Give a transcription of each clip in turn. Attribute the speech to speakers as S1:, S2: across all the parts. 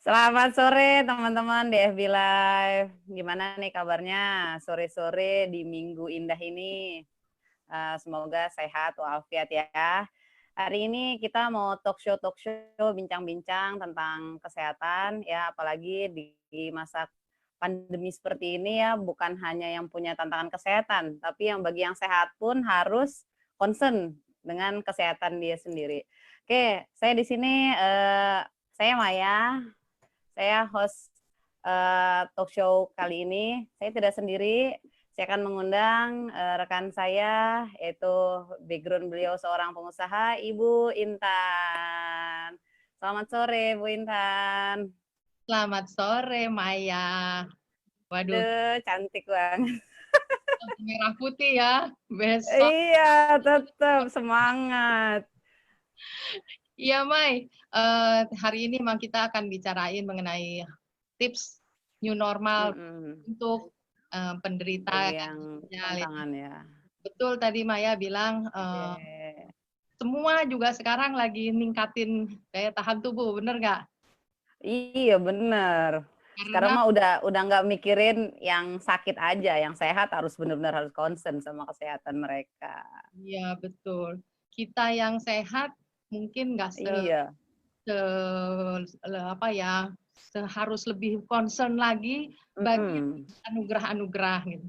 S1: Selamat sore teman-teman di FB Live. Gimana nih kabarnya sore-sore di minggu indah ini? Semoga sehat walafiat ya. Hari ini kita mau talk show, bincang-bincang tentang kesehatan ya, apalagi di masa pandemi seperti ini ya, bukan hanya yang punya tantangan kesehatan, tapi yang bagi yang sehat pun harus concern dengan kesehatan dia sendiri. Oke, saya di sini, saya Maya, saya host talk show kali ini. Saya tidak sendiri, saya akan mengundang rekan saya, yaitu background beliau seorang pengusaha, Ibu Intan. Selamat sore, Bu Intan.
S2: Selamat sore, Maya. Waduh,
S1: Aduh, cantik banget.
S2: merah putih ya. Besok.
S1: Iya, tetap semangat.
S2: Iya, Mai. Hari ini memang kita akan bicarain mengenai tips new normal untuk penderita
S1: Bagi yang
S2: ginjal.
S1: tantangan ya.
S2: Betul tadi Maya bilang, semua juga sekarang lagi ningkatin daya tahan tubuh, bener nggak?
S1: Iya, bener. Sekarang
S2: Karena
S1: mah udah nggak mikirin yang sakit aja, yang sehat harus benar-benar harus concern sama kesehatan mereka.
S2: iya betul. Kita yang sehat mungkin nggak
S1: Iya,
S2: apa ya, harus lebih concern lagi bagi anugerah-anugerah gitu.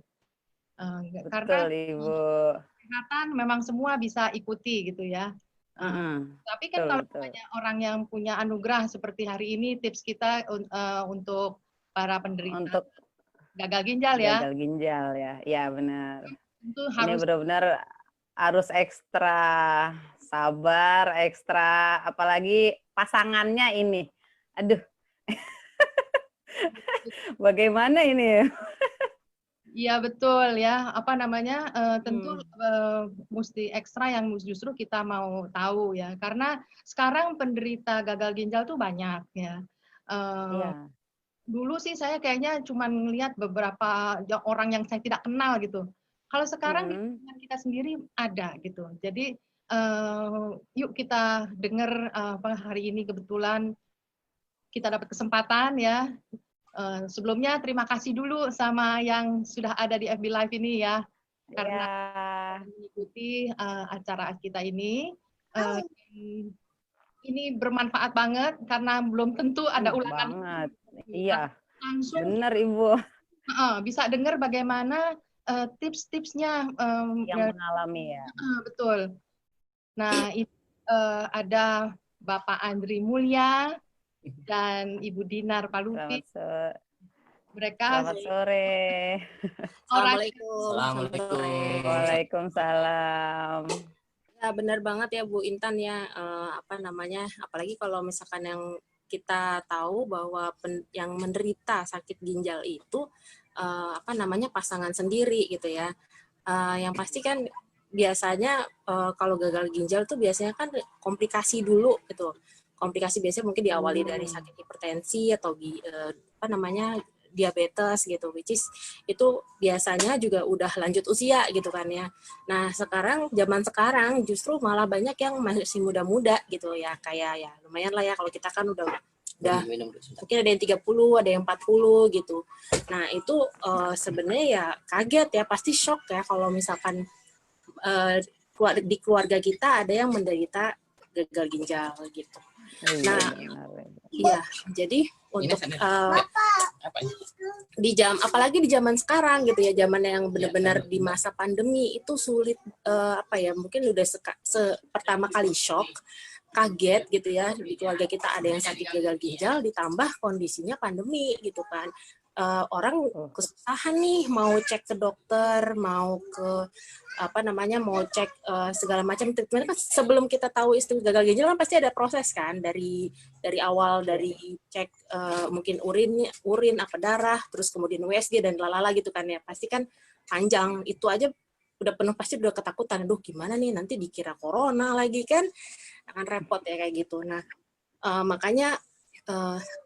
S2: Karena
S1: betul Ibu.
S2: kesehatan memang semua bisa ikuti gitu ya. Tapi kan
S1: Betul,
S2: kalau
S1: betul.
S2: banyak orang yang punya anugerah seperti hari ini, tips kita untuk para penderita
S1: Untuk
S2: gagal ginjal ya,
S1: gagal ginjal ya, iya benar.
S2: itu
S1: Ini
S2: harus
S1: benar-benar harus ekstra sabar, ekstra apalagi pasangannya ini. Aduh, bagaimana ini ya?
S2: iya betul ya, apa namanya, tentu mesti ekstra yang justru kita mau tahu ya, karena sekarang penderita gagal ginjal tuh banyak ya.
S1: Iya.
S2: Dulu sih saya kayaknya cuma ngelihat beberapa orang yang saya tidak kenal gitu. Kalau sekarang di lingkungan kita sendiri ada gitu. Jadi yuk kita dengar hari ini kebetulan kita dapat kesempatan ya. Sebelumnya terima kasih dulu sama yang sudah ada di FB Live ini ya, karena
S1: Ya,
S2: mengikuti acara kita ini. Ini bermanfaat banget karena belum tentu ada ulangan
S1: banget. Iya,
S2: langsung
S1: benar Ibu.
S2: bisa dengar bagaimana tips-tipsnya.
S1: Yang mengalami ya.
S2: Betul. Nah, ada Bapak Andri Mulya dan Ibu Dinar Palupi.
S1: Selamat sore.
S2: Mereka
S1: Selamat sore.
S2: orang
S3: Assalamualaikum.
S1: Waalaikumsalam.
S3: Ya benar banget ya Bu Intan ya, apa namanya, apalagi kalau misalkan yang kita tahu bahwa yang menderita sakit ginjal itu apa namanya pasangan sendiri gitu ya. Yang pasti kan biasanya kalau gagal ginjal tuh biasanya kan komplikasi dulu gitu. Komplikasi biasanya mungkin diawali dari sakit hipertensi atau apa namanya diabetes gitu, which is itu biasanya juga udah lanjut usia gitu kan ya. Nah zaman sekarang justru malah banyak yang masih muda-muda gitu ya, kayak ya lumayan lah ya kalau kita kan udah mungkin ada yang 30, ada yang 40 gitu. Nah itu sebenarnya ya kaget ya, pasti shock ya kalau misalkan di keluarga kita ada yang menderita gagal ginjal gitu. Nah, iya, jadi untuk apalagi di zaman sekarang gitu ya, zaman yang benar-benar di masa pandemi itu sulit apa ya, mungkin udah pertama kali shock, kaget gitu ya, di keluarga kita ada yang sakit gagal ginjal ditambah kondisinya pandemi gitu kan. Orang kesusahan nih mau cek ke dokter, mau ke apa namanya, mau cek segala macam treatment kan. Sebelum kita tahu itu gagal ginjal kan pasti ada proses kan, dari awal, dari cek mungkin urin apa darah, terus kemudian USG dan lalala gitu kan ya, pasti kan panjang. Itu aja udah penuh, pasti udah ketakutan, aduh gimana nih nanti dikira corona lagi kan, akan repot ya kayak gitu. Nah makanya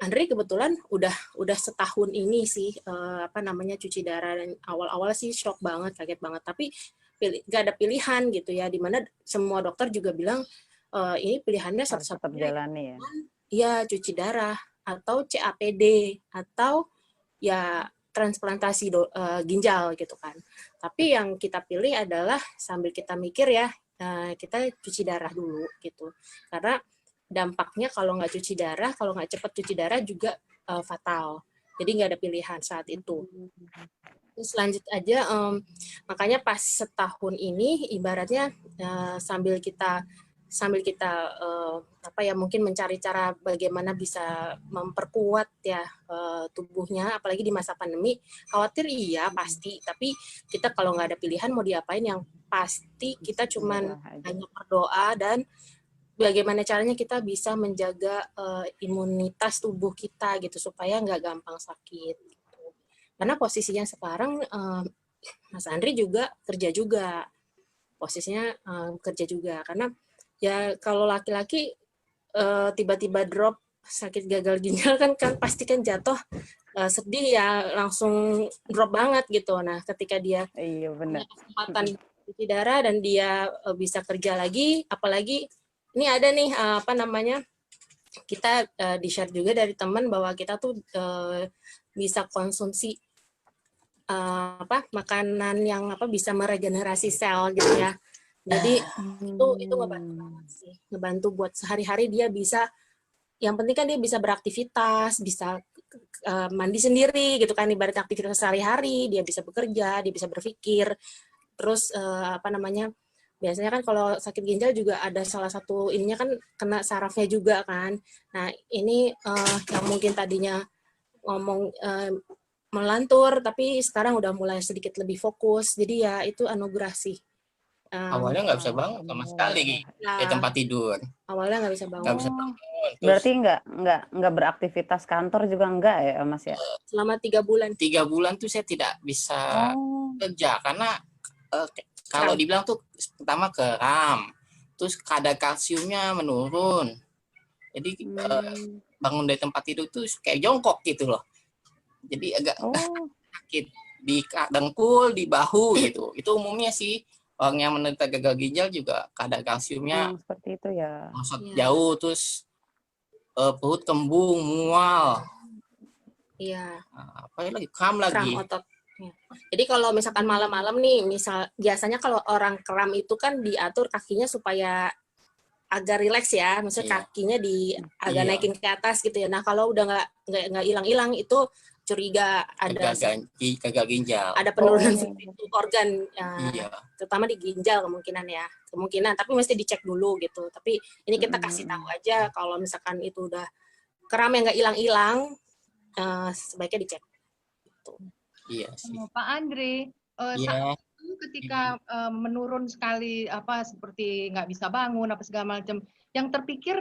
S3: Andri kebetulan udah setahun ini sih apa namanya cuci darah, dan awal-awal sih shock banget, kaget banget, tapi nggak ada pilihan gitu ya, dimana semua dokter juga bilang ini pilihannya satu-satunya
S1: jalani ya.
S3: Iya, cuci darah. atau CAPD atau ya transplantasi ginjal gitu kan. Tapi yang kita pilih adalah sambil kita mikir ya, kita cuci darah dulu gitu. Karena dampaknya kalau nggak cuci darah, kalau nggak cepat cuci darah juga fatal. Jadi nggak ada pilihan saat itu. Terus lanjut aja, makanya pas setahun ini ibaratnya sambil kita apa ya, mungkin mencari cara bagaimana bisa memperkuat ya tubuhnya, apalagi di masa pandemi. Khawatir iya pasti, tapi kita kalau nggak ada pilihan mau diapain, yang pasti kita cuman hanya berdoa dan bagaimana caranya kita bisa menjaga imunitas tubuh kita gitu supaya nggak gampang sakit. Karena posisinya sekarang Mas Andri juga kerja juga, posisinya kerja juga. Karena ya kalau laki-laki tiba-tiba drop sakit gagal ginjal kan pasti kan jatuh sedih ya, langsung drop banget gitu. Nah ketika dia punya kesempatan cuci darah dan dia bisa kerja lagi, apalagi ini ada nih apa namanya, kita di-share juga dari teman bahwa kita tuh bisa konsumsi makanan yang bisa meregenerasi sel gitu ya. Jadi itu ngebantu banget sih, ngebantu buat sehari-hari dia bisa, yang penting kan dia bisa beraktivitas, bisa mandi sendiri gitu kan, ibarat aktivitas sehari-hari, dia bisa bekerja, dia bisa berpikir. Terus apa namanya, biasanya kan kalau sakit ginjal juga ada salah satu ininya kan kena sarafnya juga kan. Nah ini yang mungkin tadinya ngomong melantur, tapi sekarang udah mulai sedikit lebih fokus. Jadi ya itu anugerah sih.
S4: Awalnya nggak bisa bangun sama sekali di tempat tidur.
S3: Awalnya nggak bisa bangun.
S4: Nggak bisa bangun.
S1: Berarti nggak beraktivitas kantor juga enggak ya Mas ya?
S3: Selama 3 bulan.
S4: 3 bulan tuh saya tidak bisa kerja karena kalau dibilang tuh pertama kram, terus kadar kalsiumnya menurun. Jadi bangun dari tempat tidur tuh kayak jongkok gitu loh. Jadi agak sakit di dengkul, di bahu gitu. Itu umumnya sih orang yang menderita gagal ginjal juga kadar kalsiumnya
S1: seperti itu ya.
S4: merosot jauh, terus perut kembung, mual.
S3: Iya.
S4: Apa lagi? Kram lagi.
S3: Kram otot. Jadi kalau misalkan malam-malam nih, biasanya kalau orang kram itu kan diatur kakinya supaya agak rileks ya, maksudnya kakinya agak naikin ke atas gitu ya. Nah kalau udah nggak hilang-hilang itu curiga ada
S4: gagal ginjal,
S3: ada penurunan suatu organ, terutama di ginjal kemungkinan, tapi mesti dicek dulu gitu. Tapi ini kita kasih tahu aja kalau misalkan itu udah kram yang nggak hilang-hilang, sebaiknya dicek. Gitu.
S4: Iya sih.
S2: Pak Andre, saat itu ketika menurun sekali seperti nggak bisa bangun apa segala macam, yang terpikir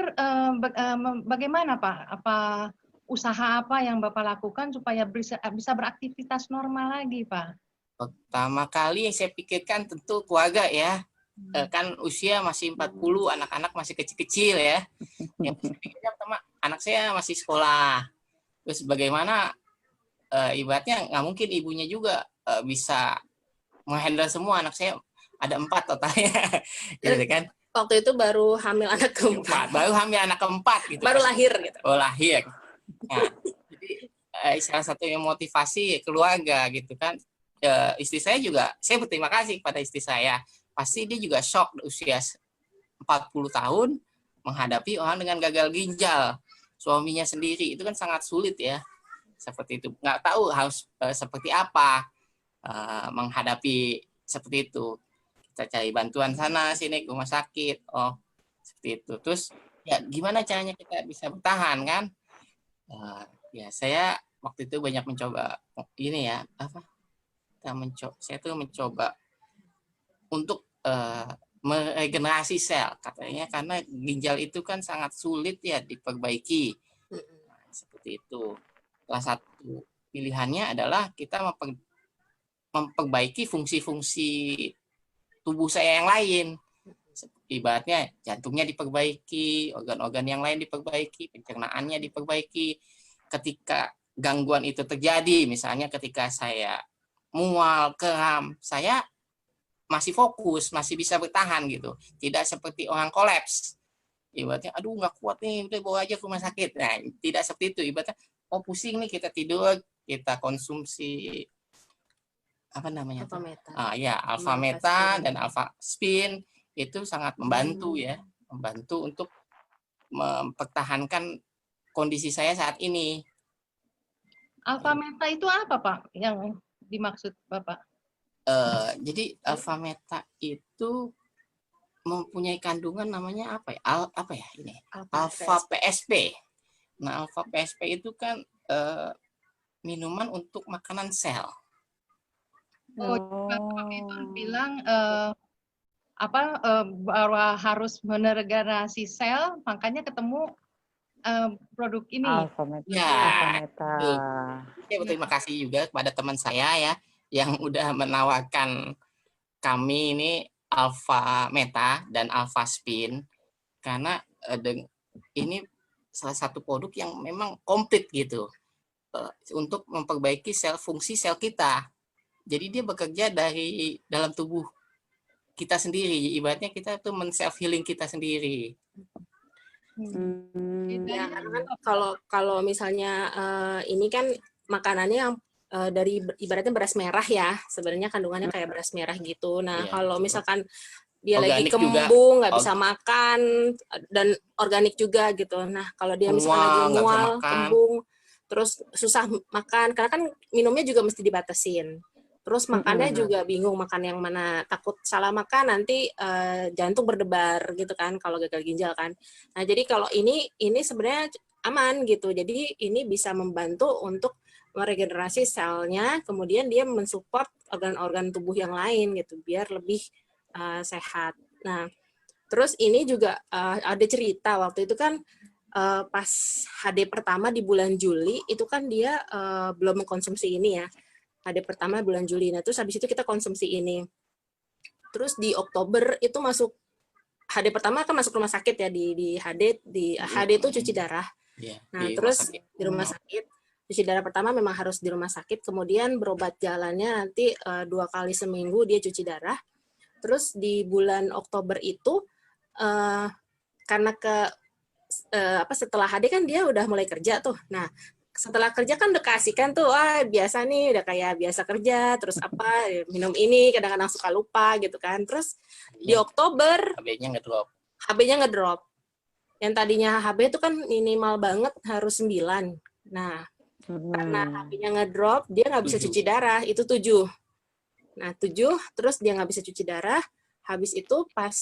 S2: bagaimana Pak? Apa usaha apa yang Bapak lakukan supaya bisa beraktivitas normal lagi, Pak?
S4: Pertama kali yang saya pikirkan tentu keluarga ya. Kan usia masih 40, anak-anak masih kecil-kecil ya. Yang saya pikirkan pertama, anak saya masih sekolah. Terus bagaimana ibaratnya nggak mungkin ibunya juga bisa menghandle semua. Anak saya ada 4 totalnya. Gitu kan.
S3: Waktu itu baru hamil anak keempat.
S4: Baru hamil anak keempat gitu.
S3: Baru lahir gitu.
S4: Oh, lahir. Nah, jadi salah satunya motivasi keluarga gitu kan. Istri saya juga, saya berterima kasih kepada istri saya. Pasti dia juga shock usia 40 tahun menghadapi orang dengan gagal ginjal. Suaminya sendiri itu kan sangat sulit ya. Seperti itu. Nggak tahu harus seperti apa menghadapi seperti itu. Kita cari bantuan sana sini ke rumah sakit. Oh, seperti itu. Terus ya gimana caranya kita bisa bertahan kan? Ya saya waktu itu banyak mencoba ini ya saya tuh mencoba untuk meregenerasi sel katanya, karena ginjal itu kan sangat sulit ya diperbaiki. Nah, seperti itu. Salah satu pilihannya adalah kita memperbaiki fungsi-fungsi tubuh saya yang lain. Ibaratnya jantungnya diperbaiki, organ-organ yang lain diperbaiki, pencernaannya diperbaiki. Ketika gangguan itu terjadi, misalnya ketika saya mual, kram, saya masih fokus, masih bisa bertahan gitu. Tidak seperti orang kolaps. ibaratnya aduh nggak kuat nih, udah bawa aja ke rumah sakit. Nah, tidak seperti itu. Ibaratnya oh pusing nih, kita tidur, kita konsumsi apa namanya tuh?
S3: Alfameta.
S4: Ya,
S3: Sama
S4: Alfameta
S3: Alfaspin.
S4: dan Alfaspin itu sangat membantu ya, membantu untuk mempertahankan kondisi saya saat ini.
S2: Alfameta itu apa, Pak, yang dimaksud Bapak?
S4: Jadi Alfameta itu mempunyai kandungan namanya apa ya? Apa ya ini? Alfa PSP. Nah, Alfa PSP itu kan minuman untuk makanan sel.
S2: Oh, Bapak itu bilang bahwa harus meregenerasi sel, makanya ketemu produk ini.
S1: Alfameta.
S4: Ya,
S1: Alfameta.
S4: saya berterima kasih juga kepada teman saya ya yang udah menawarkan kami ini Alfameta dan Alfaspin, karena ini salah satu produk yang memang komplit gitu untuk memperbaiki fungsi sel kita. Jadi dia bekerja dari dalam tubuh kita sendiri. Ibaratnya kita tuh men-self healing kita sendiri.
S3: Ya, karena kan kalau misalnya ini kan makanannya yang dari ibaratnya beras merah ya, sebenarnya kandungannya kayak beras merah gitu. Nah, kalau misalkan dia
S4: organik
S3: lagi kembung, nggak bisa makan, dan organik juga gitu. Nah, kalau dia misalkan lagi mual, kembung, terus susah makan, karena kan minumnya juga mesti dibatasin. Terus makannya juga bingung makan yang mana, takut salah makan nanti jantung berdebar gitu kan kalau gagal ginjal kan. Nah, jadi kalau ini sebenarnya aman gitu. Jadi ini bisa membantu untuk meregenerasi selnya, kemudian dia mensupport organ-organ tubuh yang lain gitu biar lebih sehat. Nah, terus ini juga ada cerita waktu itu kan pas HD pertama di bulan Juli itu kan dia belum mengkonsumsi ini ya. HD pertama bulan Juli. Nah, terus habis itu kita konsumsi ini. Terus di Oktober itu masuk HD pertama kan masuk rumah sakit ya di HD itu cuci darah. Nah, terus di rumah sakit cuci darah pertama memang harus di rumah sakit, kemudian berobat jalannya nanti 2 kali seminggu dia cuci darah. Terus di bulan Oktober itu karena setelah HD kan dia udah mulai kerja tuh. Nah, setelah kerja kan udah kasihkan tuh, biasa nih udah kayak biasa kerja, terus minum ini kadang-kadang suka lupa gitu kan. Terus di Oktober HB-nya ngedrop. Yang tadinya HB itu kan minimal banget harus 9. Nah, karena HB-nya ngedrop, dia nggak bisa cuci darah, itu 7. Nah, 7, terus dia nggak bisa cuci darah. Habis itu pas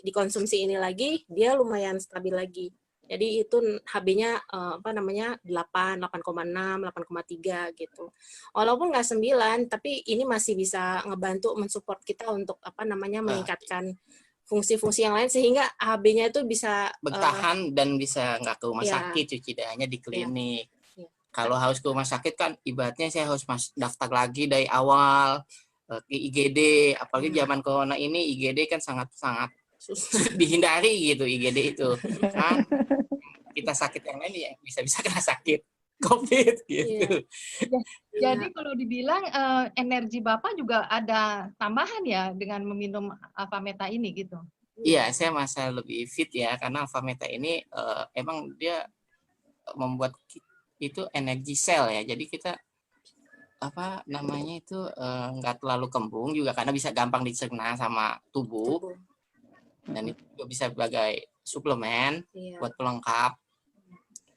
S3: dikonsumsi ini lagi, dia lumayan stabil lagi. Jadi itu HB-nya 8, 8,6, 8,3 gitu. Walaupun nggak 9, tapi ini masih bisa ngebantu mensupport kita untuk meningkatkan fungsi-fungsi yang lain sehingga HB-nya itu bisa
S4: bertahan dan bisa nggak ke rumah sakit, cuci darahnya di klinik. Kalau harus ke rumah sakit kan ibaratnya saya harus daftar lagi dari awal ke IGD, apalagi zaman corona ini IGD kan sangat-sangat dihindari gitu IGD itu kan. Kita sakit yang lain ya bisa-bisa kena sakit COVID gitu.
S2: Jadi kalau dibilang energi Bapak juga ada tambahan ya dengan meminum Alfameta ini gitu.
S4: Iya, saya merasa lebih fit ya karena Alfameta ini emang dia membuat itu energi sel ya. Jadi kita nggak terlalu kembung juga karena bisa gampang dicerna sama tubuh. Dan itu juga bisa sebagai suplemen buat pelengkap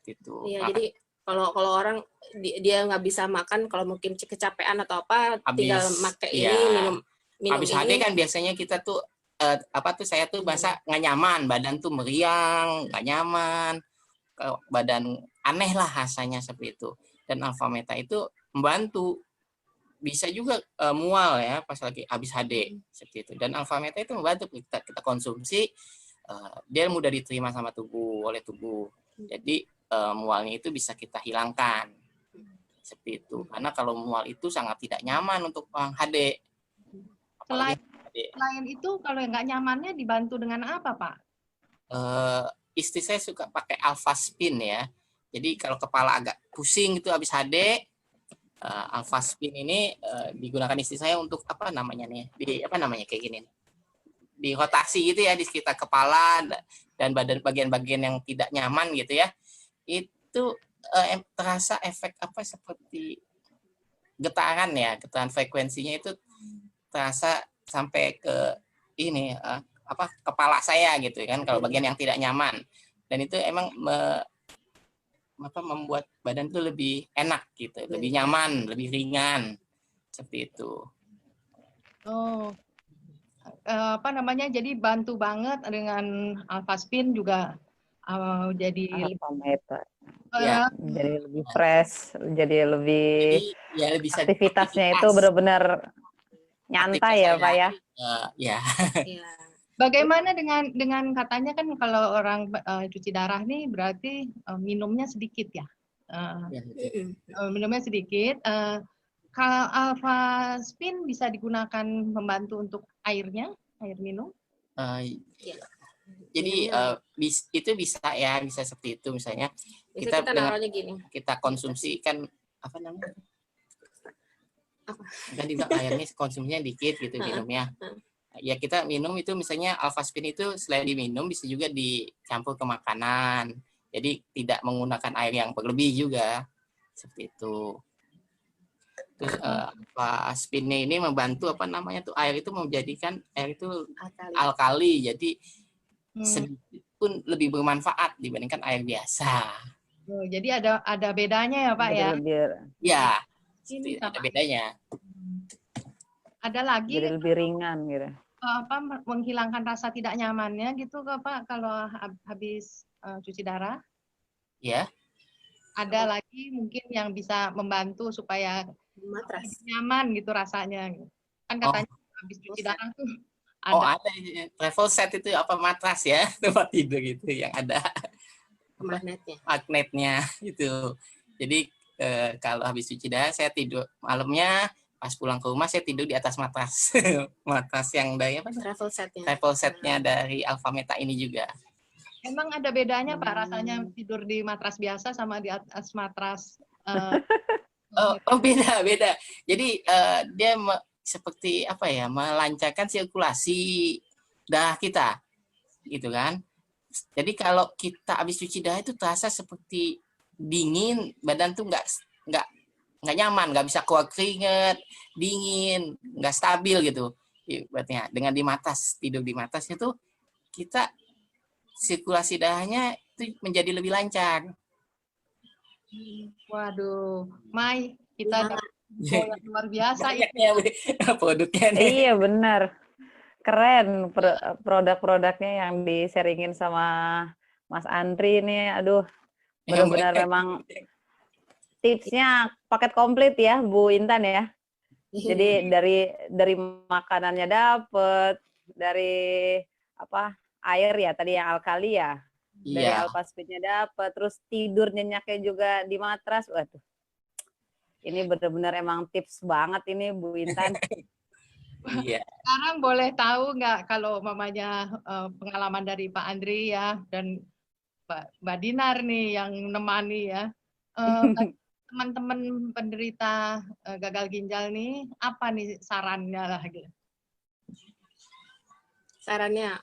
S4: gitu.
S3: Iya, jadi kalau orang dia nggak bisa makan, kalau mungkin kecapean atau tinggal pakai ini minum
S4: habis
S3: ini.
S4: HD kan biasanya kita tuh saya tuh bahasa nggak nyaman, badan tuh meriang, nggak nyaman, badan aneh lah rasanya seperti itu. Dan Alfameta itu membantu, bisa juga mual ya pas lagi habis HD seperti itu. Dan Alfameta itu membantu kita konsumsi, dia mudah diterima sama oleh tubuh. Jadi mualnya itu bisa kita hilangkan seperti itu. Karena kalau mual itu sangat tidak nyaman untuk orang HD.
S2: Selain itu kalau nggak nyamannya dibantu dengan apa, Pak?
S4: Istri saya suka pakai Alfaspin ya. Jadi kalau kepala agak pusing itu habis HD, Alfaspin ini digunakan istri saya untuk kayak gini. di rotasi gitu ya di sekitar kepala dan bagian-bagian yang tidak nyaman gitu ya. Itu terasa efek apa seperti getaran ya, getaran frekuensinya itu terasa sampai ke ini kepala saya gitu kan kalau bagian yang tidak nyaman. Dan itu emang membuat badan itu lebih enak gitu, lebih nyaman, lebih ringan. Seperti itu.
S2: Oh. Jadi bantu banget dengan Alphaspin juga jadi
S1: Alphameta.
S4: Ya.
S1: Jadi lebih fresh, jadi lebih
S4: ya bisa
S1: aktivitasnya itu benar-benar nyantai ya Pak ya.
S4: Ya.
S2: Bagaimana dengan katanya kan kalau orang cuci darah nih berarti minumnya sedikit ya. Minumnya sedikit. Kalau Alphaspin bisa digunakan membantu untuk air minum?
S4: Jadi itu bisa seperti itu misalnya kita konsumsi kan apa namanya? Kan dibilang airnya konsumsinya dikit gitu minumnya. Ya kita minum itu misalnya Alphaspin itu selain diminum bisa juga dicampur ke makanan. Jadi tidak menggunakan air yang berlebih juga. Seperti itu. Terus Alphaspinnya ini membantu air itu menjadikan air itu alkali. Jadi sedikit pun lebih bermanfaat dibandingkan air biasa.
S2: Jadi ada bedanya ya Pak ya?
S4: Ya, ada bedanya.
S2: Ada lagi
S1: jadi lebih ringan gitu.
S2: Menghilangkan rasa tidak nyamannya gitu Pak kalau habis cuci darah?
S4: Ya.
S2: Ada lagi mungkin yang bisa membantu supaya nyaman gitu rasanya. Kan katanya habis cuci darah tuh ada.
S4: Ada travel set itu matras ya, tempat tidur gitu yang ada magnetnya gitu. Jadi kalau habis cuci darah saya tidur malamnya, pas pulang ke rumah saya tidur di atas matras. Matras yang dari travel setnya dari Alphameta ini juga. Emang
S2: ada bedanya Pak rasanya tidur di matras biasa sama di atas matras?
S4: Beda. Jadi dia seperti melancarkan sirkulasi darah kita, gitu kan. Jadi kalau kita habis cuci darah itu terasa seperti dingin, badan tuh nggak nyaman, nggak bisa keluar keringat, dingin, nggak stabil gitu. Ibaratnya dengan tidur di matras itu kita sirkulasi darahnya itu menjadi lebih lancar.
S2: Waduh, Mai, kita luar biasa
S4: produknya nih.
S1: Iya benar, keren produk-produknya yang di-sharingin sama Mas Andri nih. Aduh, benar-benar memang tipsnya paket komplit ya Bu Intan ya. Jadi dari makanannya dapet, dari air ya tadi yang alkali ya, dari Alphaspinnya dapet, terus tidur nyenyaknya juga di matras. Waduh, ini benar-benar emang tips banget ini Bu Intan.
S4: Iya.
S2: Sekarang boleh tahu nggak kalau mamanya pengalaman dari Pak Andri ya dan Mbak Dinar nih yang nemani ya. Teman-teman penderita gagal ginjal nih, apa nih sarannya lah gitu?
S3: Sarannya,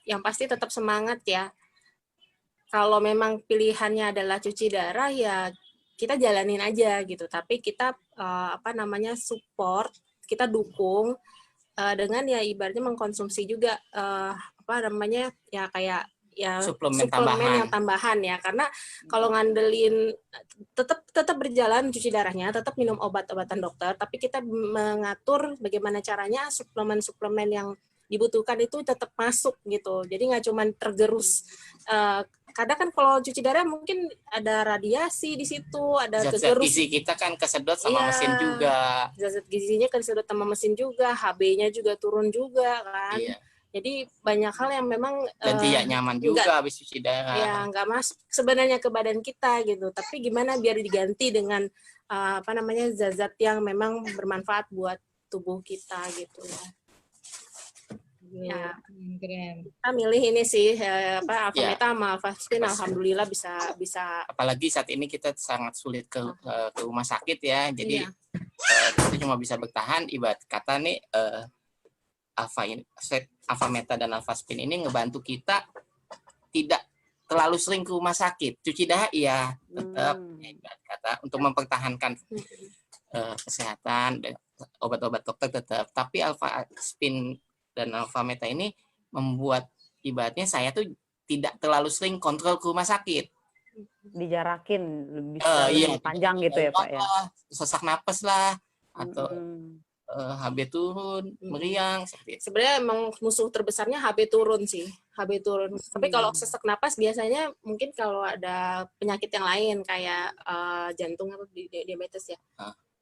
S3: yang pasti tetap semangat ya. Kalau memang pilihannya adalah cuci darah ya kita jalanin aja gitu. Tapi kita support, kita dukung dengan ya ibaratnya mengkonsumsi juga suplemen yang tambahan ya, karena kalau ngandelin tetap berjalan cuci darahnya, tetap minum obat-obatan dokter, tapi kita mengatur bagaimana caranya suplemen-suplemen yang dibutuhkan itu tetap masuk gitu. Jadi nggak cuma tergerus. Kadang kan kalau cuci darah mungkin ada radiasi di situ, ada kegerus.
S4: Gizi kita kan kesedot sama mesin juga.
S3: Zat gizinya kesedot sama mesin juga, HB-nya juga turun juga kan. Iya. Jadi banyak hal yang memang
S4: dan tidak nyaman juga habis cuci darah.
S3: Ya nggak masuk sebenarnya ke badan kita gitu. Tapi gimana biar diganti dengan zat-zat yang memang bermanfaat buat tubuh kita gitu ya. Ya, keren. Kita milih ini sih Alphameta sama Alphaspin, alhamdulillah bisa.
S4: Apalagi saat ini kita sangat sulit ke rumah sakit ya. Jadi kita cuma bisa bertahan ibarat kata nih alpha meta dan alpha spin ini ngebantu kita tidak terlalu sering ke rumah sakit. Cuci darah iya tetap kata untuk mempertahankan kesehatan dan obat-obat dokter tetap. Tapi alpha spin dan alpha meta ini membuat ibaratnya saya tuh tidak terlalu sering kontrol ke rumah sakit.
S1: Dijarakin bisa lebih panjang gitu ya Pak ya.
S4: Sesak napas lah atau HB turun, meriang.
S3: Sebenarnya emang musuh terbesarnya HB turun sih, HB turun. Tapi kalau sesak napas biasanya mungkin kalau ada penyakit yang lain kayak jantung atau diabetes ya.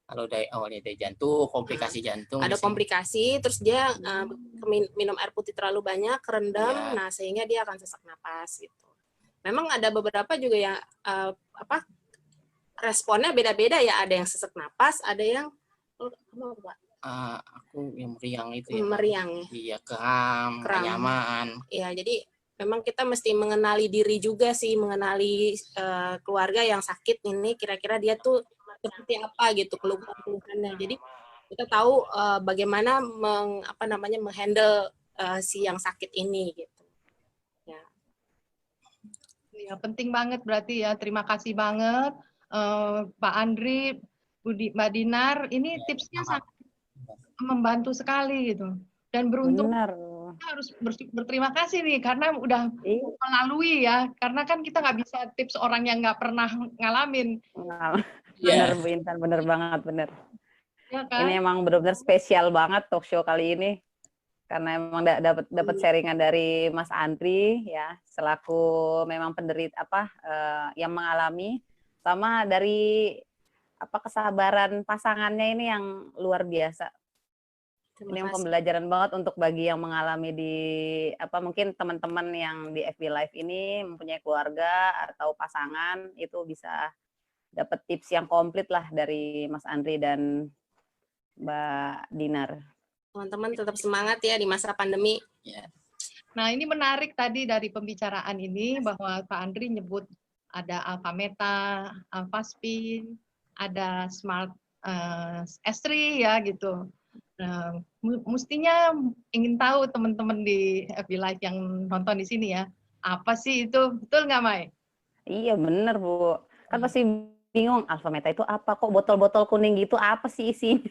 S4: Kalau awalnya dari jantung, komplikasi jantung.
S3: Ada komplikasi, terus dia minum air putih terlalu banyak, kerendam, nah sehingga dia akan sesak napas gitu. Memang ada beberapa juga yang responnya beda-beda ya, ada yang sesak napas, ada yang
S4: aku yang meriang itu ya.
S3: Meriang ya.
S4: Iya, kram, kenyamaan.
S3: Iya, jadi memang kita mesti mengenali diri juga sih, mengenali keluarga yang sakit ini kira-kira dia tuh seperti apa gitu keluhan-keluhannya. Jadi kita tahu bagaimana menghandle si yang sakit ini gitu. Ya.
S2: Ya, penting banget berarti ya. Terima kasih banget Pak Andri, Mbak Dinar. Ini tipsnya sangat membantu sekali gitu. Dan beruntung kita harus berterima kasih nih karena udah melalui ya. Karena kan kita nggak bisa tips orang yang nggak pernah ngalamin.
S1: Bener Bu Intan, bener banget, bener.
S2: Ya, kan?
S1: Ini emang benar-benar spesial banget talk show kali ini. Karena emang dapat sharingan dari Mas Andri ya, selaku memang penderita yang mengalami, sama dari kesabaran pasangannya ini yang luar biasa. Ini yang pembelajaran banget untuk bagi yang mengalami di mungkin teman-teman yang di FB Live ini mempunyai keluarga atau pasangan, itu bisa dapat tips yang komplit lah dari Mas Andri dan Mbak Dinar.
S3: Teman-teman tetap semangat ya di masa pandemi.
S2: Nah, ini menarik tadi dari pembicaraan ini bahwa Pak Andri nyebut ada alpha meta, alpha spin, ada smart S3 ya gitu. Mestinya ingin tahu teman-teman di FB Live yang nonton di sini ya, apa sih itu? Betul nggak, Mai?
S1: Iya bener Bu. Kan pasti bingung, alpha meta itu apa? Kok botol-botol kuning gitu apa sih isinya?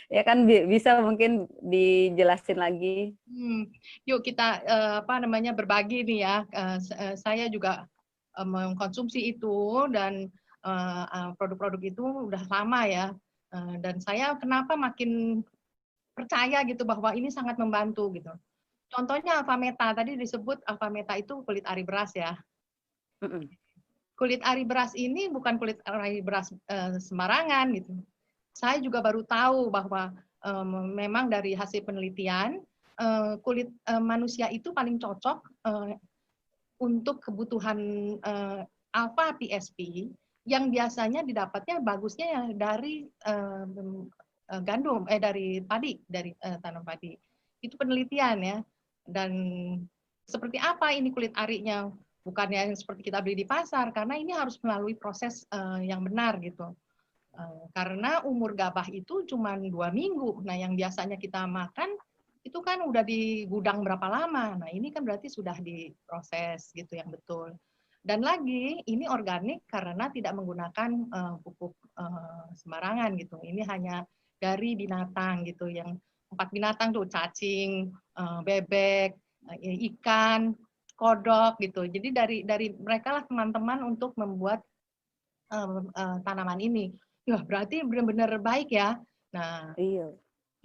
S1: Ya kan bisa mungkin dijelasin lagi.
S2: Yuk kita berbagi nih ya. Saya juga mengkonsumsi itu dan produk-produk itu udah lama ya. Dan saya kenapa makin percaya gitu bahwa ini sangat membantu gitu. Contohnya alpha meta, tadi disebut alpha meta itu kulit ari beras ya. Kulit ari beras ini bukan kulit ari beras sembarangan gitu. Saya juga baru tahu bahwa memang dari hasil penelitian kulit manusia itu paling cocok untuk kebutuhan alpha PSP yang biasanya didapatnya bagusnya dari dari padi, dari tanam padi. Itu penelitian ya. Dan seperti apa ini kulit arinya? Bukannya yang seperti kita beli di pasar, karena ini harus melalui proses yang benar gitu. Karena umur gabah itu cuma 2 minggu. Nah, yang biasanya kita makan itu kan udah di gudang berapa lama. Nah, ini kan berarti sudah diproses gitu yang betul. Dan lagi, ini organik karena tidak menggunakan pupuk sembarangan gitu. Ini hanya dari binatang gitu, yang 4 binatang tuh, cacing, bebek, ikan, kodok gitu. Jadi dari mereka lah teman-teman untuk membuat tanaman ini. Ya, berarti benar-benar baik ya. Nah,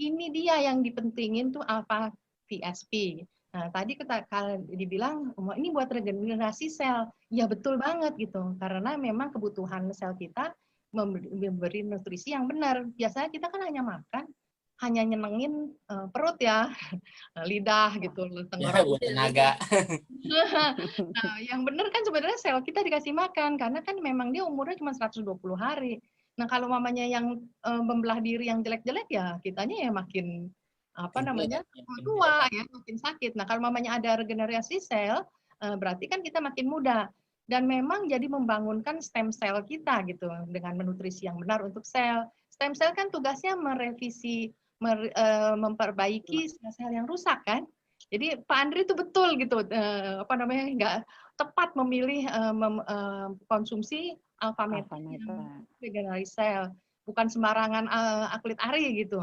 S2: ini dia yang dipentingin tuh alpha PSP. Nah, tadi kalau dibilang ini buat regenerasi sel. Ya betul banget gitu. Karena memang kebutuhan sel kita memberi nutrisi yang benar. Biasanya kita kan hanya makan, hanya nyenengin perut ya, lidah gitu, tenggorokan.
S4: Tenaga.
S2: Nah, yang benar kan sebenarnya sel kita dikasih makan karena kan memang dia umurnya cuma 120 hari. Nah, kalau mamanya yang membelah diri yang jelek-jelek ya kitanya ya makin tua ya, makin sakit. Nah, kalau mamanya ada regenerasi sel, berarti kan kita makin muda. Dan memang jadi membangunkan stem sel kita gitu dengan menutrisi yang benar untuk sel. Stem sel kan tugasnya merevisi memperbaiki sel-sel yang rusak kan. Jadi Pak Andri itu betul gitu, nggak tepat memilih konsumsi alpha meta yang regenerasi sel, bukan sembarangan akulit ari gitu.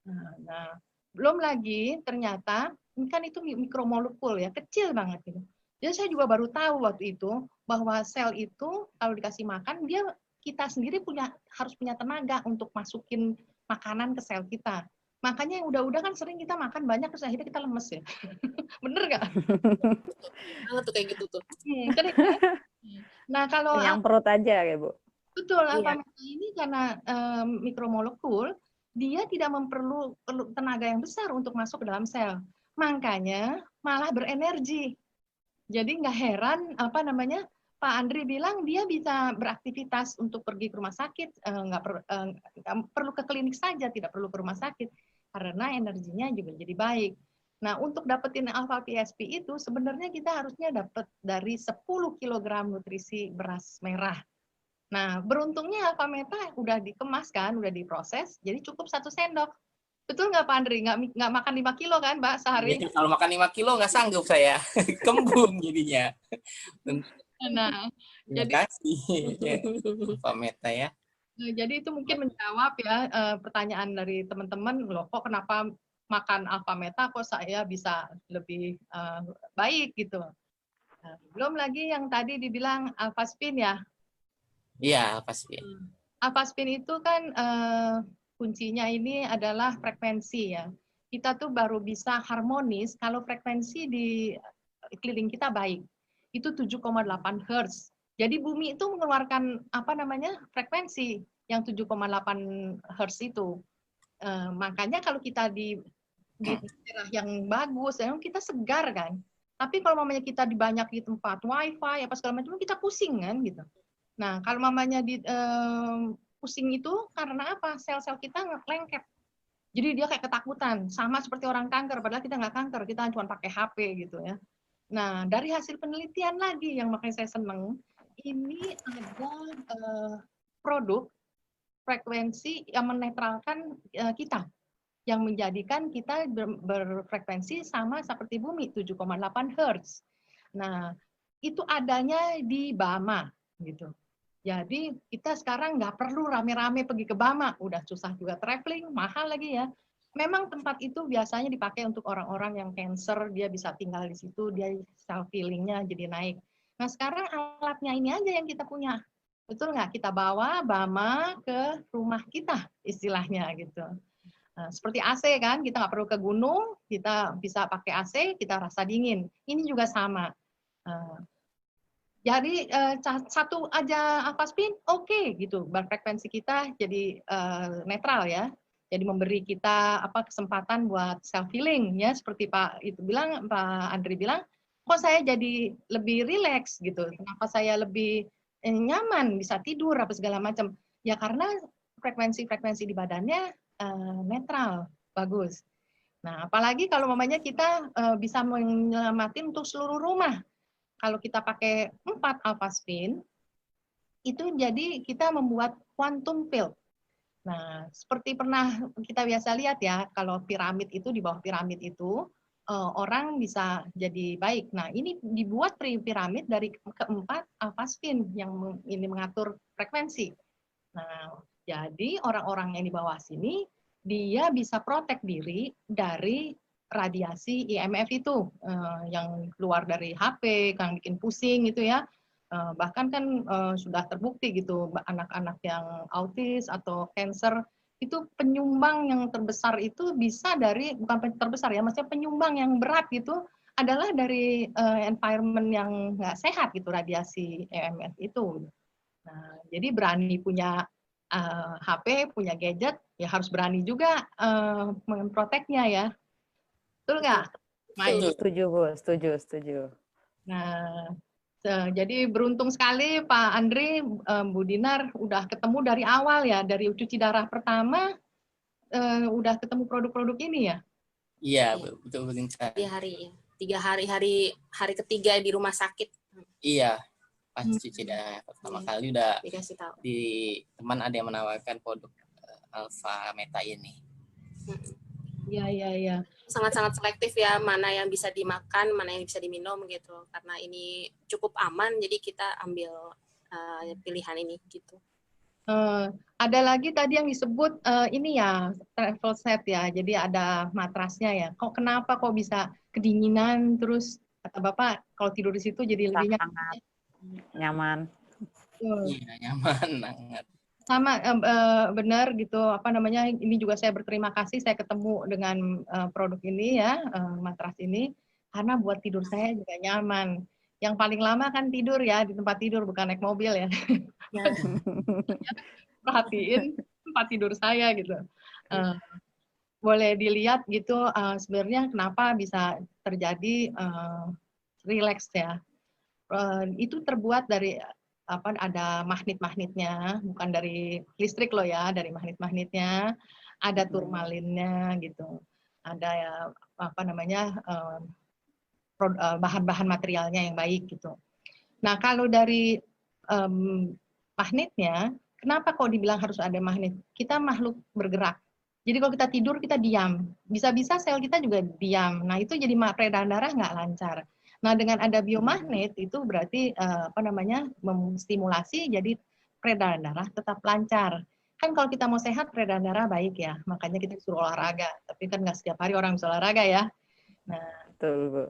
S2: Nah, belum lagi ternyata ini kan itu mikromolekul ya, kecil banget gitu. Jadi saya juga baru tahu waktu itu bahwa sel itu kalau dikasih makan kita sendiri harus punya tenaga untuk masukin makanan ke sel kita. Makanya yang udah-udah kan sering kita makan banyak terus akhirnya kita lemes ya. Bener nggak?
S3: Banget tuh kayak gitu tuh.
S2: Nah, kalau
S1: yang perut aja ya, Bu.
S2: Betul, alpha meta ini karena mikromolekul, dia tidak perlu tenaga yang besar untuk masuk ke dalam sel. Makanya malah berenergi. Jadi nggak heran Pak Andri bilang dia bisa beraktivitas untuk pergi ke rumah sakit, nggak perlu ke klinik saja, tidak perlu ke rumah sakit karena energinya juga jadi baik. Nah, untuk dapetin alpha PSP itu sebenarnya kita harusnya dapat dari 10 kg nutrisi beras merah. Nah, beruntungnya alpha meta udah dikemas kan, udah diproses, jadi cukup 1 sendok. Betul nggak Pak Andri? Nggak makan 5 kilo kan, Mbak, sehari?
S4: Ya, kalau makan 5 kilo nggak sanggup saya. Kembung jadinya.
S2: Nah,
S4: Terima kasih. Alpha meta ya.
S2: Jadi itu mungkin menjawab ya pertanyaan dari teman-teman, loh kok kenapa makan alpha meta kok saya bisa lebih baik gitu. Nah, belum lagi yang tadi dibilang alpha spin ya.
S4: Iya, pasti.
S2: Alpha spin itu kan kuncinya ini adalah frekuensi ya. Kita tuh baru bisa harmonis kalau frekuensi di keliling kita baik. Itu 7,8 Hz. Jadi bumi itu mengeluarkan frekuensi yang 7,8 Hz itu. Makanya kalau kita di daerah yang bagus, kita segar kan. Tapi kalau mamanya kita banyak di tempat wifi apa segala macam, kita pusing kan gitu. Nah, kalau mamanya pusing itu karena apa? Sel-sel kita lengket. Jadi dia kayak ketakutan, sama seperti orang kanker, padahal kita nggak kanker, kita cuma pakai HP gitu ya. Nah, dari hasil penelitian lagi yang makanya saya seneng, ini ada produk frekuensi yang menetralkan kita, yang menjadikan kita berfrekuensi sama seperti bumi, 7,8 Hz. Nah, itu adanya di Bama, gitu. Jadi kita sekarang nggak perlu rame-rame pergi ke Bama, udah susah juga traveling, mahal lagi ya. Memang tempat itu biasanya dipakai untuk orang-orang yang cancer, dia bisa tinggal di situ, dia self healingnya jadi naik. Nah sekarang alatnya ini aja yang kita punya, betul nggak? Kita bawa Bama ke rumah kita, istilahnya gitu. Nah, seperti AC kan, kita nggak perlu ke gunung, kita bisa pakai AC, kita rasa dingin. Ini juga sama. Jadi satu aja alpha spin oke gitu, frekuensi kita jadi netral ya. Jadi memberi kita kesempatan buat self healing ya, seperti Pak Andri bilang, kok saya jadi lebih rileks gitu. Kenapa saya lebih nyaman, bisa tidur apa segala macam. Ya karena frekuensi di badannya netral, bagus. Nah, apalagi kalau mamanya kita bisa menyelamatin untuk seluruh rumah. Kalau kita pakai 4 alpha spin, itu jadi kita membuat quantum field. Nah, seperti pernah kita biasa lihat ya, kalau piramid itu, di bawah piramid itu, orang bisa jadi baik. Nah, ini dibuat piramid dari keempat alpha spin yang ini mengatur frekuensi. Nah, jadi orang-orang yang di bawah sini, dia bisa protek diri dari radiasi IMF itu yang keluar dari HP, yang bikin pusing gitu ya. Bahkan kan sudah terbukti gitu anak-anak yang autis atau cancer itu penyumbang yang terbesar itu bisa dari, bukan terbesar ya, maksudnya penyumbang yang berat gitu adalah dari environment yang nggak sehat gitu, radiasi IMF itu. Nah, jadi berani punya HP, punya gadget, ya harus berani juga memproteknya ya. Betul nggak?
S1: Setuju, Bu. Setuju.
S2: Nah, jadi beruntung sekali Pak Andri, Bu Dinar udah ketemu dari awal ya, dari cuci darah pertama udah ketemu produk-produk ini ya?
S4: Iya, betul.
S3: 3 hari ketiga di rumah sakit.
S4: Iya, pas cuci darah pertama kali udah
S3: dikasih tahu.
S4: Di teman ada yang menawarkan produk alpha meta ini.
S2: Iya, iya, iya.
S3: Sangat-sangat selektif ya, mana yang bisa dimakan, mana yang bisa diminum gitu. Karena ini cukup aman, jadi kita ambil pilihan ini gitu.
S2: Ada lagi tadi yang disebut ini ya, travel set ya. Jadi ada matrasnya ya. Kenapa kok bisa kedinginan terus kata Bapak kalau tidur di situ jadi lebih nyaman.
S1: Sangat nyaman.
S4: Iya, nyaman banget.
S2: Sama benar gitu, apa namanya, ini juga saya berterima kasih saya ketemu dengan produk ini ya, matras ini, karena buat tidur saya juga nyaman. Yang paling lama kan tidur ya di tempat tidur, bukan naik mobil ya.
S3: Ya.
S2: Perhatiin tempat tidur saya gitu. Boleh dilihat gitu sebenarnya kenapa bisa terjadi relax ya. Itu terbuat dari apa, ada magnet-magnetnya, bukan dari listrik loh ya, dari magnet-magnetnya, ada turmalinnya gitu, ada ya apa namanya bahan-bahan materialnya yang baik gitu. Nah kalau dari magnetnya, kenapa kok dibilang harus ada magnet? Kita makhluk bergerak. Jadi kalau kita tidur kita diam, bisa-bisa sel kita juga diam. Nah itu jadi peredaran darah nggak lancar. Nah dengan ada biomagnet itu berarti apa namanya memstimulasi jadi peredaran darah tetap lancar. Kan kalau kita mau sehat peredaran darah baik ya, makanya kita disuruh olahraga. Tapi kan nggak setiap hari orang bisa olahraga ya. Nah
S1: Betul, Bu.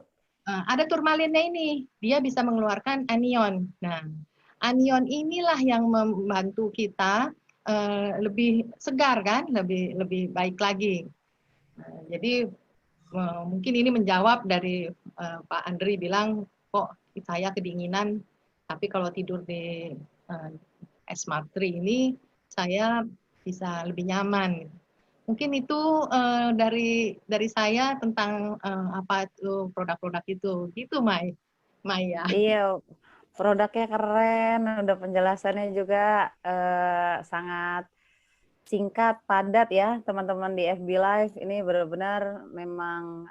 S2: ada turmalinnya ini, dia bisa mengeluarkan anion. Nah anion inilah yang membantu kita lebih segar kan, lebih baik lagi. Jadi mungkin ini menjawab dari Pak Andri bilang kok saya kedinginan, tapi kalau tidur di Smart 3 ini saya bisa lebih nyaman. Mungkin itu dari saya tentang apa itu produk-produk itu, gitu Maya.
S1: Iya, produknya keren, udah penjelasannya juga sangat singkat, padat ya teman-teman di FB Live. Ini benar-benar memang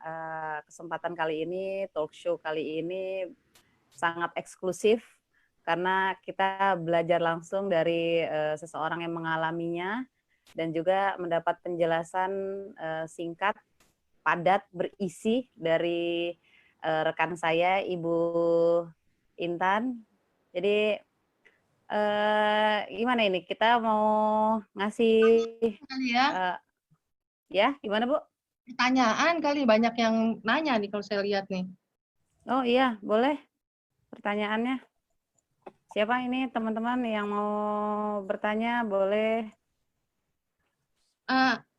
S1: kesempatan kali ini, talk show kali ini sangat eksklusif karena kita belajar langsung dari seseorang yang mengalaminya dan juga mendapat penjelasan singkat, padat, berisi dari rekan saya, Ibu Intan. Jadi gimana ini? Kita mau ngasih
S2: Kali ya.
S1: Ya, gimana Bu?
S2: Pertanyaan kali, banyak yang nanya nih kalau saya lihat nih.
S1: Oh iya, boleh pertanyaannya. Siapa ini teman-teman yang mau bertanya? Boleh.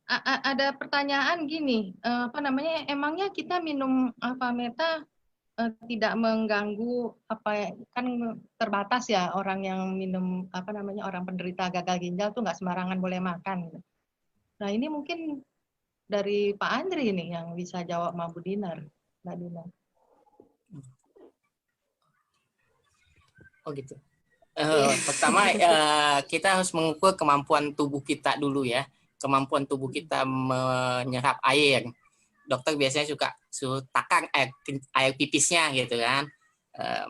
S2: Ada pertanyaan gini, apa namanya? Emangnya kita minum Avameta tidak mengganggu apa ya, kan terbatas ya orang yang minum apa namanya orang penderita gagal ginjal tuh nggak sembarangan boleh makan. Nah ini mungkin dari Pak Andri nih yang bisa jawab sama Bu Dinar, Mbak Dinar.
S4: Oh gitu. Pertama kita harus mengukur kemampuan tubuh kita dulu ya. Kemampuan tubuh kita menyerap air. Dokter biasanya suruh takang air pipisnya gitu kan.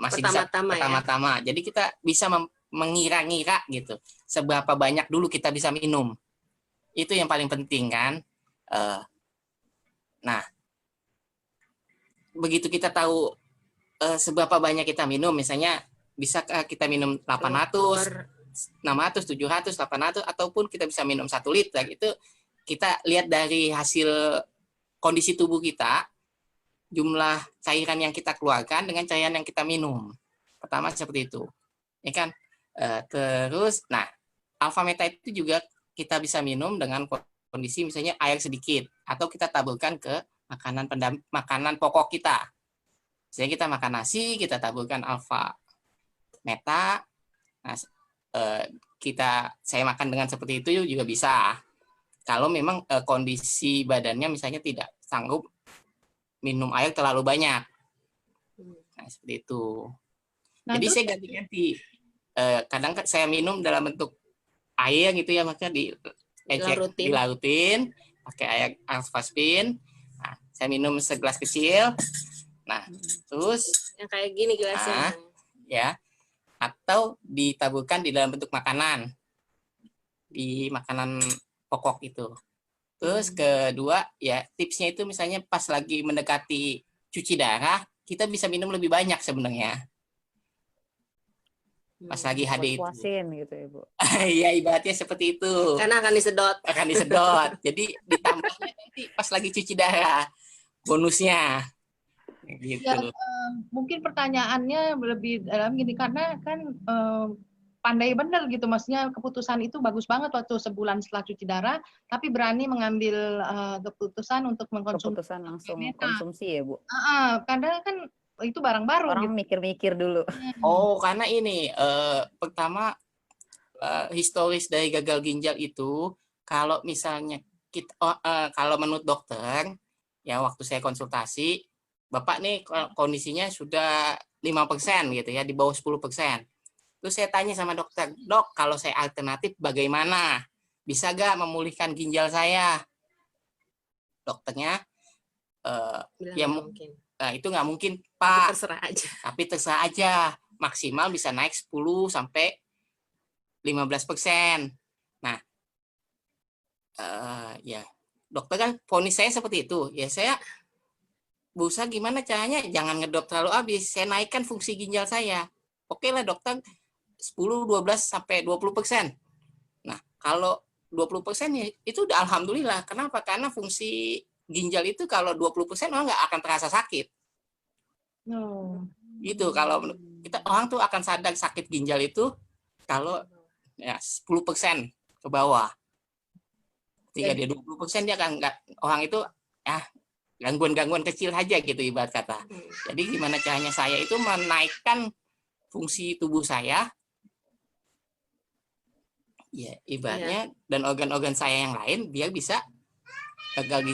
S4: Masih pertama-tama. Ya. Jadi kita bisa mengira-ngira gitu. Seberapa banyak dulu kita bisa minum. Itu yang paling penting kan. Nah, begitu kita tahu seberapa banyak kita minum, misalnya bisa kita minum 800, 600, 700, 800, ataupun kita bisa minum 1 liter. Itu kita lihat dari hasil kondisi tubuh kita, jumlah cairan yang kita keluarkan dengan cairan yang kita minum. Pertama seperti itu. Ya kan? Terus, nah, Avameta itu juga kita bisa minum dengan kondisi misalnya air sedikit, atau kita taburkan ke makanan pokok kita. Misalnya kita makan nasi, kita taburkan Avameta. Nah, saya makan dengan seperti itu juga bisa. Kalau memang kondisi badannya misalnya tidak sanggup minum air terlalu banyak. Nah, seperti itu. Nah, jadi saya ganti-ganti. Kadang saya minum dalam bentuk air gitu ya, maka dilarutin pakai air Alfaspin. Nah, saya minum segelas kecil. Nah, terus
S3: yang kayak gini gelasnya.
S4: Ya. Atau ditaburkan di dalam bentuk makanan. Di makanan pokok itu. Terus kedua ya tipsnya itu misalnya pas lagi mendekati cuci darah, kita bisa minum lebih banyak sebenarnya. Pas lagi HD itu.
S1: Puas-puasin gitu ya, Bu.
S4: Iya, ibaratnya seperti itu.
S3: Karena akan disedot.
S4: Akan disedot. Jadi ditambahnya nanti pas lagi cuci darah. Bonusnya. Gitu.
S2: Ya, mungkin pertanyaannya lebih dalam gini, karena kan pandai bener gitu, maksudnya keputusan itu bagus banget waktu sebulan setelah cuci darah, tapi berani mengambil keputusan untuk mengkonsumsi
S1: Keputusan langsung
S2: Meta.
S1: konsumsi ya, Bu.
S2: Karena kan itu barang baru.
S1: Orang
S2: gitu.
S1: mikir-mikir dulu.
S4: Oh, karena ini pertama historis dari gagal ginjal itu, kalau misalnya kita kalau menurut dokter ya waktu saya konsultasi, Bapak nih kondisinya sudah 5% gitu ya, di bawah 10%. Terus saya tanya sama dokter, "Dok, kalau saya alternatif bagaimana? Bisa gak memulihkan ginjal saya?" Dokternya ya
S3: mungkin.
S4: Nah, itu nggak mungkin, Pak.
S3: Terserah aja.
S4: Tapi terserah aja. Maksimal bisa naik 10 sampai 15%. Nah, ya dokter kan vonis saya seperti itu. Ya saya berusaha gimana caranya jangan ngedrop terlalu habis. Saya naikkan fungsi ginjal saya. Oke lah dokter, 10, 12 sampai 20%. Nah, kalau 20% ya itu udah alhamdulillah. Kenapa? Karena fungsi ginjal itu kalau 20% orang nggak akan terasa sakit. Gitu. Kalau kita orang tuh akan sadar sakit ginjal itu kalau ya 10% ke bawah. Ketika dia 20% dia akan orang itu gangguan-gangguan kecil aja gitu ibarat kata. Jadi gimana caranya saya itu menaikkan fungsi tubuh saya ya ibaratnya dan organ-organ saya yang lain biar bisa gagal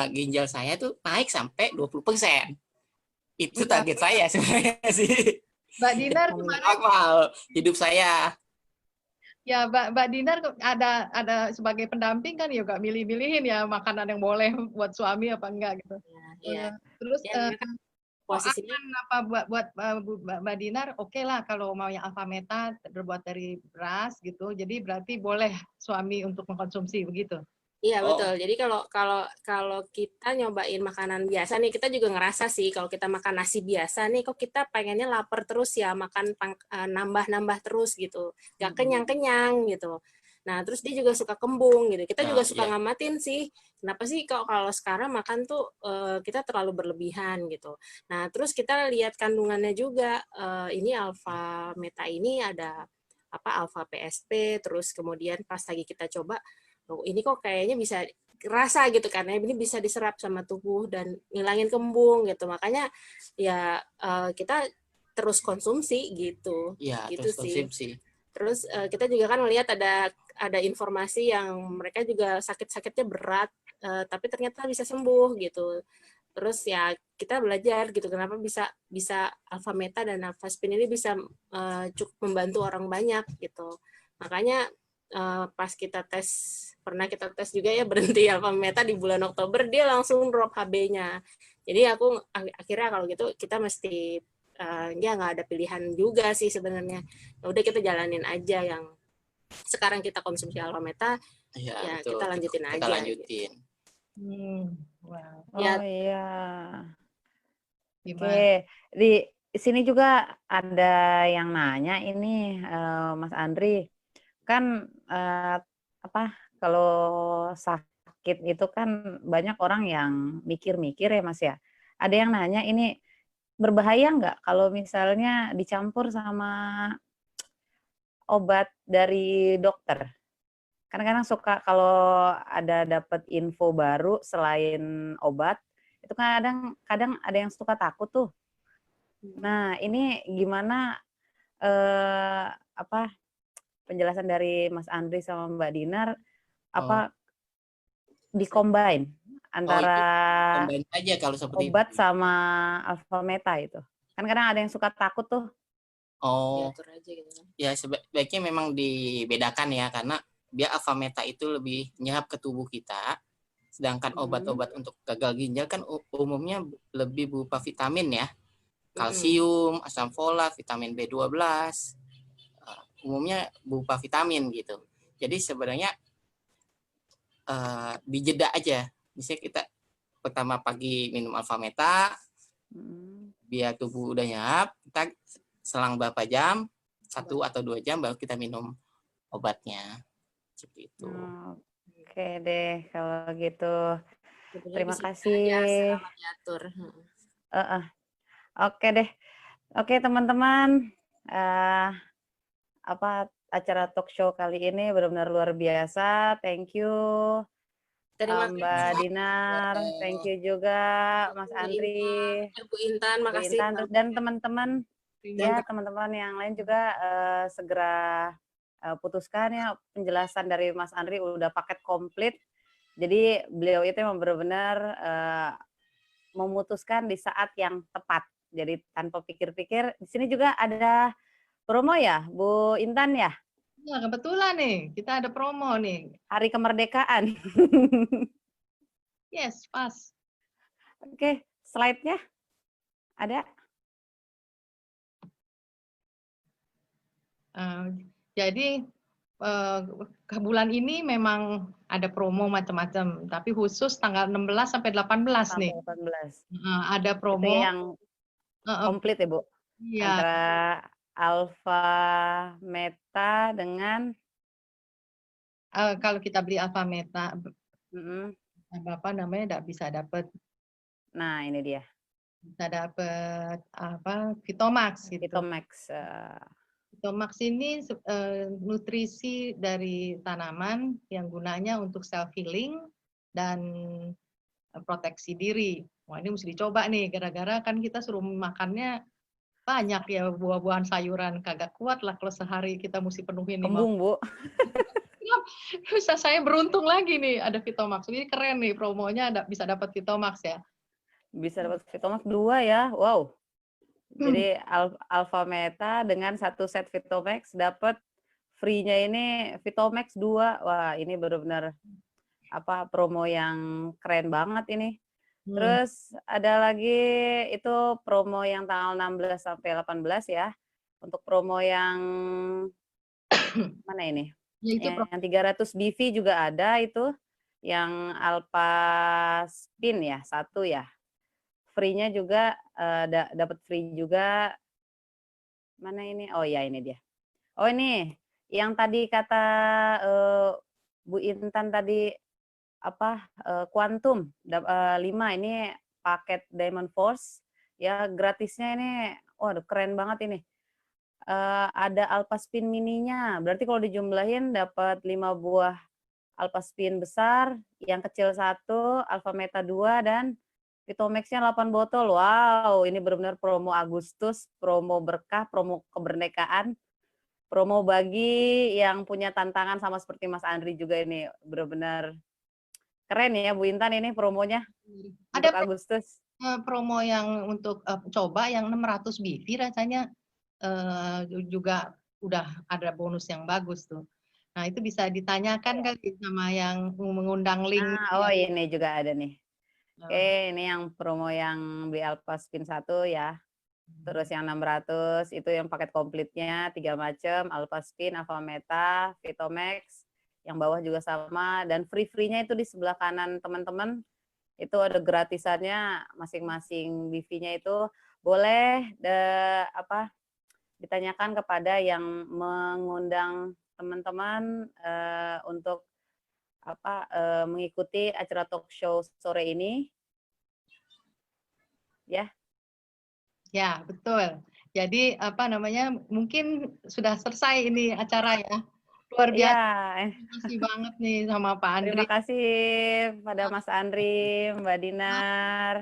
S4: ginjal saya tuh naik sampai 20%. Itu target saya sebenarnya sih.
S2: Mbak Dinar
S4: kemarin hidup saya.
S2: Ya, Mbak Dinar ada sebagai pendamping kan ya, nggak milih-milihin ya makanan yang boleh buat suami apa enggak gitu.
S3: Iya.
S2: Terus
S3: posisinya
S2: apa buat Mbak Dinar, oke lah kalau mau yang Alpha Meta terbuat dari beras gitu. Jadi berarti boleh suami untuk mengkonsumsi begitu.
S3: Iya betul. Jadi kalau kita nyobain makanan biasa nih, kita juga ngerasa sih kalau kita makan nasi biasa nih, kok kita pengennya lapar terus ya, makan nambah-nambah terus gitu, gak kenyang-kenyang gitu. Nah terus dia juga suka kembung gitu. Kita juga suka ngamatin sih, kenapa sih kalau sekarang makan tuh kita terlalu berlebihan gitu. Nah terus kita lihat kandungannya juga, ini Alpha Meta ini ada Alpha PSP, terus kemudian pas lagi kita coba, ini kok kayaknya bisa rasa gitu karena ini bisa diserap sama tubuh dan ngilangin kembung gitu, makanya ya kita terus konsumsi gitu.
S4: Iya,
S3: gitu
S4: terus konsumsi.
S3: Terus kita juga kan melihat ada informasi yang mereka juga sakit-sakitnya berat tapi ternyata bisa sembuh gitu. Terus ya kita belajar gitu kenapa bisa Alpha Meta dan Alpha Spin ini bisa cukup membantu orang banyak gitu. Makanya pas pernah kita tes juga ya berhenti Alpha Meta di bulan Oktober, dia langsung drop HB-nya. Jadi aku akhirnya kalau gitu kita mesti ya nggak ada pilihan juga sih sebenarnya. Udah kita jalanin aja yang sekarang kita konsumsi Alpha Meta, ya betul. Kita lanjutin aja.
S4: Kita lanjutin.
S2: Wow.
S1: Oh iya. Oke, di sini juga ada yang nanya ini Mas Andri. Kan kalau sakit itu kan banyak orang yang mikir-mikir ya Mas ya. Ada yang nanya ini berbahaya nggak kalau misalnya dicampur sama obat dari dokter? Kadang-kadang suka kalau ada dapat info baru selain obat, itu kadang ada yang suka takut tuh. Nah ini gimana penjelasan dari Mas Andri sama Mbak Dinar di-combine antara
S4: aja kalau seperti
S1: obat
S4: itu.
S1: sama Alpha Meta itu. Kan kadang ada yang suka takut tuh.
S4: Ya sebaiknya memang dibedakan ya karena dia Alpha Meta itu lebih menyerap ke tubuh kita. Sedangkan obat-obat untuk gagal ginjal kan umumnya lebih berupa vitamin ya. Kalsium, asam folat, vitamin B12. Umumnya berupa vitamin gitu. Jadi sebenarnya di jeda aja. Misalnya kita pertama pagi minum Alpha Meta, biar tubuh udah nyap, kita selang berapa jam, 1 atau 2 jam baru kita minum obatnya. Seperti itu.
S1: Oke deh kalau gitu.
S3: Sebenarnya
S1: Terima
S3: bisa
S1: kasih.
S3: aja selama diatur.
S1: Oke deh. Oke teman-teman, acara talk show kali ini benar-benar luar biasa. Thank you
S3: Terima
S1: Mbak
S3: kasih
S1: Dinar, thank you juga Mas Andri,
S3: Bu Intan,
S1: Bu
S3: makasih
S1: Intan, terus dan teman-teman
S3: Dan
S1: ya teman-teman yang lain juga segera putuskan ya penjelasan dari Mas Andri udah paket komplit. Jadi beliau itu memang benar-benar memutuskan di saat yang tepat. Jadi tanpa pikir-pikir. Di sini juga ada promo ya, Bu Intan ya?
S2: Ya, kebetulan nih, kita ada promo nih.
S1: Hari kemerdekaan.
S2: Yes, pas.
S1: Oke, slide-nya ada?
S2: Jadi ke bulan ini memang ada promo macam-macam, tapi khusus tanggal 16 sampai 18 nih.
S1: 18.
S2: Ada promo.
S1: Itu yang komplit ya, Bu?
S2: Iya.
S1: Antara Alpha Meta dengan
S2: kalau kita beli Alpha Meta, Bapak namanya tidak bisa dapat.
S1: Nah, ini dia.
S2: Bisa dapat Vitomax gitu.
S1: Vitomax.
S2: Vitomax ini nutrisi dari tanaman yang gunanya untuk self healing dan proteksi diri. Wah, ini mesti dicoba nih, gara-gara kan kita suruh makannya banyak ya, buah-buahan sayuran, kagak kuat lah kalau sehari kita mesti penuhin.
S1: Kembung, Bu.
S2: Bisa saya beruntung lagi nih ada Vitomax. Ini keren nih promonya, bisa dapat Vitomax ya.
S1: Bisa dapat Vitomax 2 ya. Wow. Jadi Alpha Meta dengan 1 set Vitomax dapat free-nya ini Vitomax 2. Wah, ini benar-benar promo yang keren banget ini. Terus ada lagi itu promo yang tanggal 16 sampai 18 ya. Untuk promo yang mana ini? Yang 300 BV juga ada itu. Yang Alpha Spin ya, 1 ya. Free-nya juga dapat free juga. Mana ini? Oh ya, ini dia. Oh ini yang tadi kata Bu Intan tadi Quantum 5 ini paket Diamond Force ya, gratisnya ini waduh keren banget ini. Ada Alpha Spin mininya, berarti kalau dijumlahin dapat 5 buah Alpha Spin besar, yang kecil 1, Alpha Meta 2 dan Vitomax-nya 8 botol. Wow, ini benar-benar promo Agustus, promo berkah, promo kemerdekaan, promo bagi yang punya tantangan sama seperti Mas Andri juga ini. Benar-benar keren ya Bu Intan ini promonya untuk Agustus.
S2: Promo yang untuk coba yang 600 BV rasanya juga udah ada bonus yang bagus tuh. Nah, itu bisa ditanyakan kali sama yang mengundang link.
S1: Oh, ini juga ada nih. Oke, ini yang promo yang beli Alpha Spin 1 ya. Terus yang 600 itu yang paket komplitnya 3 macam, Alpha Spin, Alpha Meta, Vitomax. Yang bawah juga sama dan free-free-nya itu di sebelah kanan teman-teman. Itu ada gratisannya masing-masing BV-nya itu boleh ditanyakan kepada yang mengundang teman-teman untuk mengikuti acara talk show sore ini. Ya.
S2: Ya, betul. Jadi mungkin sudah selesai ini acara ya. Luar biasa.
S1: Ya.
S2: Terima kasih banget nih sama Pak Andri.
S1: Terima kasih pada Mas Andri, Mbak Dinar.